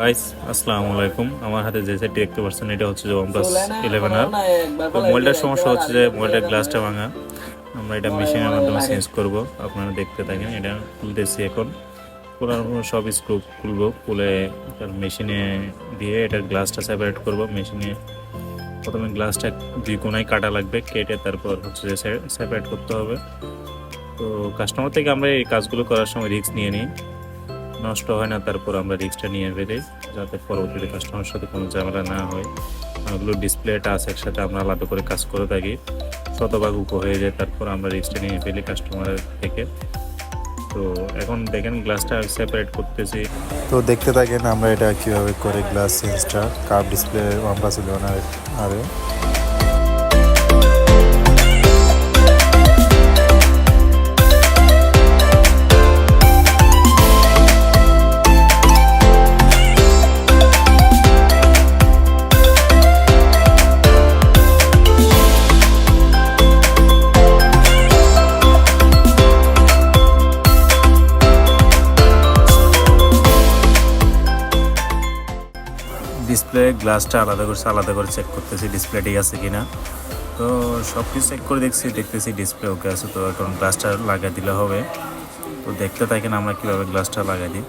Guys আসসালামু আলাইকুম। আমার হাতে যে সেটটি দেখতে পাচ্ছেন এটা হচ্ছে যে OnePlus 11 আর তো মোবাইলটার সমস্যা হচ্ছে যে মোবাইলটার গ্লাসটা ভাঙা। আমরা এটা মেশিনের মাধ্যমে চেঞ্জ করব। আপনারা দেখতে থাকেন। এটা খুলতেছি এখন। খোলার পর সব স্ক্রু খুলবো, খুলে তার মেশিনে দিয়ে এটার গ্লাসটা সেপারেট করব। মেশিনে প্রথমে গ্লাসটা দুই কোণায় কাটা লাগবে, কেটে তারপর হচ্ছে যে সেপারেট করতে হবে। তো কাস্টমার থেকে আমরা এই কাজগুলো করার সময় রিস্ক নিয়ে নিই, নষ্ট হয় না, তারপর আমরা রিস্কটা নিয়ে ফেলি যাতে পরবর্তীতে কাস্টমারের সাথে কোনো ঝামেলা না হয়। অনেকগুলো ডিসপ্লে টাচ একসাথে আমরা আলাদা করে কাজ করে থাকি, শতভাগ উপ হয়ে যায়, তারপর আমরা রিস্কটা নিয়ে ফেলি কাস্টমারের থেকে। তো এখন দেখেন গ্লাসটা সেপারেট করতেছি। তো দেখতে থাকেন আমরা এটা কিভাবে করে গ্লাস চেঞ্জটা কার্ভ ডিসপ্লে OnePlus 11 আরে ডিসপ্লে গ্লাসটা আলাদা করে চেক করতেছি ডিসপ্লে ঠিক আছে কিনা। তো সব কিছু চেক করে দেখতেছি ডিসপ্লে ওকে আছে। তো এখন গ্লাসটা লাগিয়ে দিলে হবে। তো দেখতে থাকেন আমরা কীভাবে গ্লাসটা লাগাই দিই।